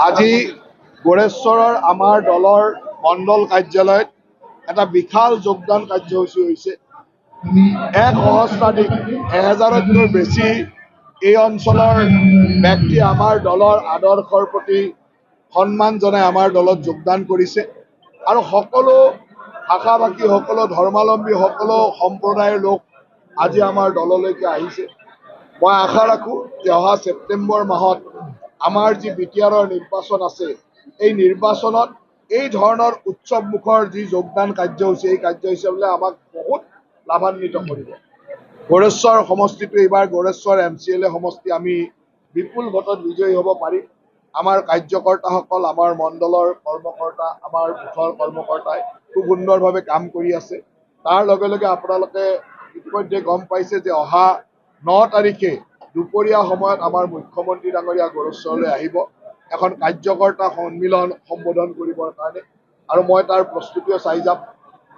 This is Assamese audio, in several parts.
আজি গোৰেশ্বৰৰ আমাৰ দলৰ মণ্ডল কাৰ্যালয়ত এটা বিশাল যোগদান কাৰ্যসূচী হৈছে। এক সহস্ৰাধিক 1000তকৈ বেছি এই অঞ্চলৰ ব্যক্তি আমাৰ দলৰ আদৰ্শৰ প্ৰতি সন্মান জনাই আমাৰ দলত যোগদান কৰিছে আৰু সকলো ভাষা ভাষী, সকলো ধৰ্মাৱলম্বী, সকলো সম্প্ৰদায়ৰ লোক আজি আমাৰ দললৈকে আহিছে। মই আশা ৰাখোঁ যে অহা ছেপ্টেম্বৰ মাহত আমাৰ যি বিটিআৰৰ নিৰ্বাচন আছে, এই নিৰ্বাচনত এই ধৰণৰ উৎসৱমুখৰ যি যোগদান কাৰ্যসূচী, এই কাৰ্যসূচীবোৰে আমাক বহুত লাভান্বিত কৰিব। গোৰেশ্বৰ সমষ্টিটো এইবাৰ গোৰেশ্বৰ MCLA সমষ্টি আমি বিপুল ভোটত বিজয়ী হ'ব পাৰিম। আমাৰ কাৰ্যকৰ্তাসকল, আমাৰ মণ্ডলৰ কৰ্মকৰ্তা, আমাৰ বুথৰ কৰ্মকৰ্তাই খুব সুন্দৰভাৱে কাম কৰি আছে। তাৰ লগে লগে আপোনালোকে ইতিমধ্যে গম পাইছে যে অহা 9 তাৰিখে দুপৰীয়া সময়ত আমাৰ মুখ্যমন্ত্ৰী ডাঙৰীয়া গোৰেশ্বৰলৈ আহিব এখন কাৰ্যকৰ্তা সন্মিলন সম্বোধন কৰিবৰ কাৰণে, আৰু মই তাৰ প্ৰস্তুতিও চাই যাম।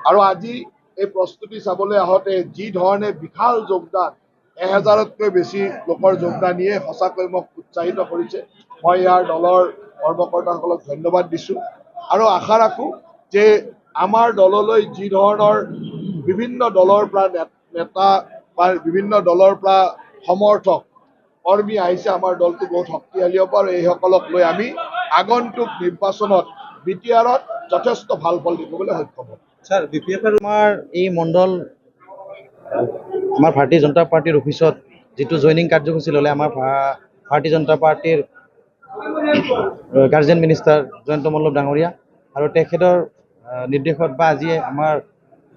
আৰু আজি এই প্ৰস্তুতি চাবলৈ আহোঁতে যি ধৰণে বিশাল যোগদান, 1000তকৈ বেছি লোকৰ যোগদানীয়ে সঁচাকৈ মোক উৎসাহিত কৰিছে। মই ইয়াৰ দলৰ কৰ্মকৰ্তাসকলক ধন্যবাদ দিছোঁ আৰু আশা ৰাখোঁ যে আমাৰ দললৈ যি ধৰণৰ বিভিন্ন দলৰ পৰা নেতা বা বিভিন্ন দলৰ পৰা সমৰ্থক কৰ্মী আহিছে, আমাৰ দলটো বহুত শক্তিশালী হ'ব আৰু এইসকলক লৈ আমি আগন্তুক নিৰ্বাচনত বিটিআৰত যথেষ্ট ভাল ফল দিবলৈ সক্ষম হ'ম। স্যাৰ, বিপিএফৰ আমাৰ এই মণ্ডল আমাৰ ভাৰতীয় জনতা পাৰ্টিৰ অফিচত যিটো জইনিং কাৰ্যসূচী ল'লে আমাৰ ভাৰতীয় জনতা পাৰ্টিৰ গাৰ্জেন মিনিষ্টাৰ জয়ন্ত মল্লভ ডাঙৰীয়া আৰু তেখেতৰ নিৰ্দেশত বা আজি আমাৰ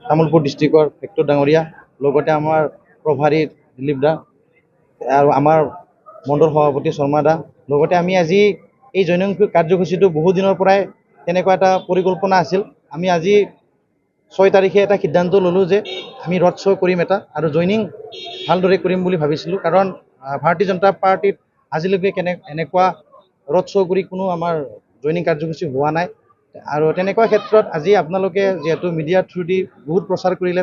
তামোলপুৰ ডিষ্ট্ৰিক্টৰ ভেক্টৰ ডাঙৰীয়া, লগতে আমাৰ প্ৰভাৰী দিলীপ দা আৰু আমাৰ মণ্ডল সভাপতি শৰ্মা দা, লগতে আমি আজি এই জইনিং কাৰ্যসূচীটো বহু দিনৰ পৰাই তেনেকুৱা এটা পৰিকল্পনা আছিল। আমি আজি 6 তাৰিখে এটা সিদ্ধান্ত ল'লোঁ যে আমি ৰড শ্ব' কৰিম এটা, আৰু জইনিং ভালদৰে কৰিম বুলি ভাবিছিলোঁ, কাৰণ ভাৰতীয় জনতা পাৰ্টিত আজিলৈকে এনেকুৱা ৰড শ্ব' কৰি কোনো আমাৰ জইনিং কাৰ্যসূচী হোৱা নাই। আৰু তেনেকুৱা ক্ষেত্ৰত আজি আপোনালোকে যিহেতু মিডিয়াৰ থ্ৰুদি বহুত প্ৰচাৰ কৰিলে,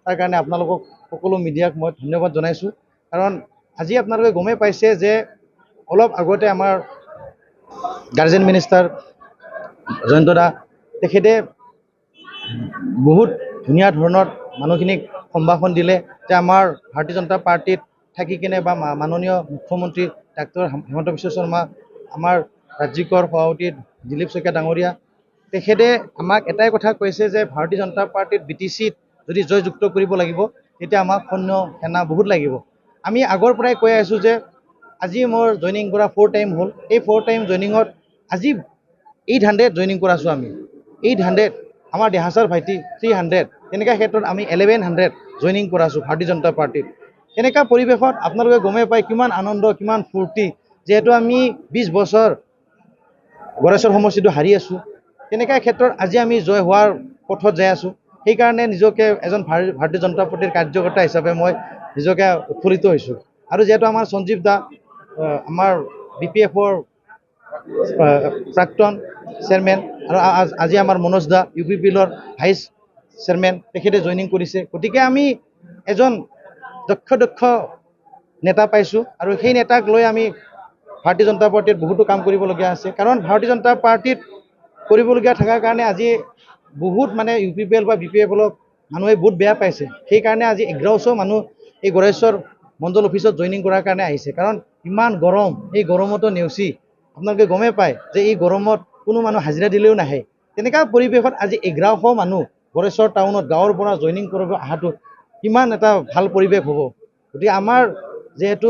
তাৰ কাৰণে আপোনালোকক সকলো মিডিয়াক মই ধন্যবাদ জনাইছোঁ। কাৰণ আজি আপোনালোকে গমেই পাইছে যে অলপ আগতে আমাৰ গাৰ্জেন মিনিষ্টাৰ জয়ন্ত দা তেখেতে বহুত ধুনীয়া ধৰণৰ মানুহখিনিক সম্ভাষণ দিলে যে আমাৰ ভাৰতীয় জনতা পাৰ্টিত থাকি কিনে বা মাননীয় মুখ্যমন্ত্ৰী ডাক্তৰ হিমন্ত বিশ্ব শৰ্মা, আমাৰ ৰাজ্যিকৰ সভাপতি দিলীপ শইকীয়া ডাঙৰীয়া, তেখেতে আমাক এটাই কথা কৈছে যে ভাৰতীয় জনতা পাৰ্টিত BTCত যদি জয়যুক্ত কৰিব লাগিব, তেতিয়া আমাক সৈন্য সেনা বহুত লাগিব। আমি আগৰ পৰাই কৈ আছোঁ যে আজি মোৰ জইনিং কৰা 4 টাইম হ'ল। এই 4 টাইম জইনিঙত আজি 800 জইনিং কৰাছোঁ আমি। 800 আমাৰ দেহাছাৰ ভাইটি 300, তেনেকুৱা ক্ষেত্ৰত আমি 1100 জইনিং কৰাছোঁ ভাৰতীয় জনতা পাৰ্টিত। তেনেকুৱা পৰিৱেশত আপোনালোকে গমেই পায় কিমান আনন্দ, কিমান ফূৰ্তি, যিহেতু আমি 20 বছৰ গোৰেশ্বৰ সমষ্টিটো হাৰি আছোঁ। তেনেকুৱা ক্ষেত্ৰত আজি আমি জয় হোৱাৰ পথত যাই আছোঁ। সেইকাৰণে নিজকে এজন ভাৰতীয় জনতা পাৰ্টিৰ কাৰ্যকৰ্তা হিচাপে মই নিজকে উৎফুল্লিত হৈছোঁ। আৰু যিহেতু আমাৰ সঞ্জীৱ দা, আমাৰ BPFৰ প্ৰাক্তন চেয়াৰমেন, আৰু আজি আমাৰ মনোজ দা UPPৰ ভাইচ চেয়াৰমেন, তেখেতে জইনিং কৰিছে। গতিকে আমি এজন দক্ষ নেতা পাইছোঁ, আৰু সেই নেতাক লৈ আমি ভাৰতীয় জনতা পাৰ্টিত বহুতো কাম কৰিবলগীয়া আছে। কাৰণ ভাৰতীয় জনতা পাৰ্টিত কৰিবলগীয়া থকাৰ কাৰণে আজি বহুত মানে UPPL বা BPFLক মানুহে বহুত বেয়া পাইছে। সেইকাৰণে আজি 1100 মানুহ এই গোৰেশ্বৰ মণ্ডল অফিচত জইনিং কৰাৰ কাৰণে আহিছে। কাৰণ ইমান গৰম, এই গৰমতো নেওচি আপোনালোকে গমেই পায় যে এই গৰমত কোনো মানুহ হাজিৰা দিলেও নাহে। তেনেকুৱা পৰিৱেশত আজি 1100 মানুহ গোৰেশ্বৰ টাউনত গাঁৱৰ পৰা জইনিং কৰিব অহাটো কিমান এটা ভাল পৰিৱেশ হ'ব। গতিকে আমাৰ যিহেতু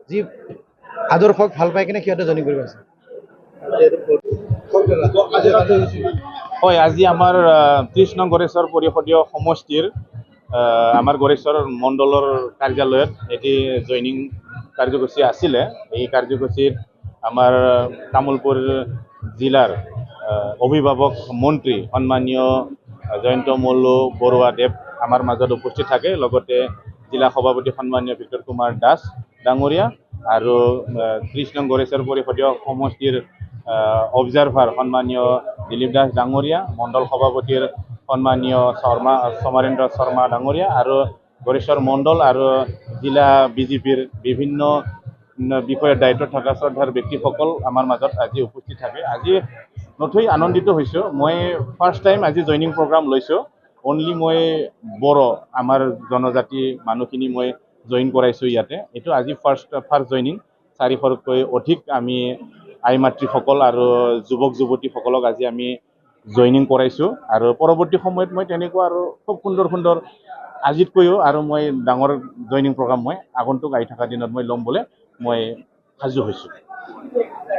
যি আদৰ্শক ভাল পাই কিনে সিহঁতে জইনিং কৰিব আছে। হয়, আজি আমাৰ 30 নং গোৰেশ্বৰ পৰিষদীয় সমষ্টিৰ আমাৰ গোৰেশ্বৰ মণ্ডলৰ কাৰ্যালয়ত এটি জইনিং কাৰ্যসূচী আছিলে। এই কাৰ্যসূচীত আমাৰ তামোলপুৰ জিলাৰ অভিভাৱক মন্ত্ৰী সন্মানীয় জয়ন্ত মল্ল বৰুৱাদেৱ আমাৰ মাজত উপস্থিত থাকে, লগতে জিলা সভাপতি সন্মানীয় ভিক্টৰ কুমাৰ দাস ডাঙৰীয়া আৰু 30 নং গোৰেশ্বৰ পৰিষদীয় সমষ্টিৰ অবজাৰ্ভাৰ সন্মানীয় দিলীপ দাস ডাঙৰীয়া, মণ্ডল সভাপতিৰ সন্মানীয় সমৰেন্দ্ৰ শৰ্মা ডাঙৰীয়া, আৰু গোৰেশ্বৰ মণ্ডল আৰু জিলা BJPৰ বিভিন্ন বিষয়ে দায়িত্ব থকা শ্ৰদ্ধাৰ ব্যক্তিসকল আমাৰ মাজত আজি উপস্থিত থাকে আজি নথৈ আনন্দিত হৈছোঁ মই ফাৰ্ষ্ট টাইম আজি জইনিং প্ৰগ্ৰাম লৈছোঁ অনলি মই বড়ো আমাৰ জনজাতি মানুহখিনি মই জইন কৰাইছোঁ ইয়াতে এইটো আজি ফাৰ্ষ্ট জইনিং 400তকৈ অধিক আমি আই মাতৃসকল আৰু যুৱক যুৱতীসকলক আজি আমি জইনিং কৰাইছোঁ আৰু পৰৱৰ্তী সময়ত মই তেনেকুৱা আৰু খুব সুন্দৰ আজিতকৈও আৰু মই ডাঙৰ জইনিং প্ৰগ্ৰাম মই আগন্তুক আহি থকা দিনত মই ল'ম বুলি মই সাজু হৈছোঁ।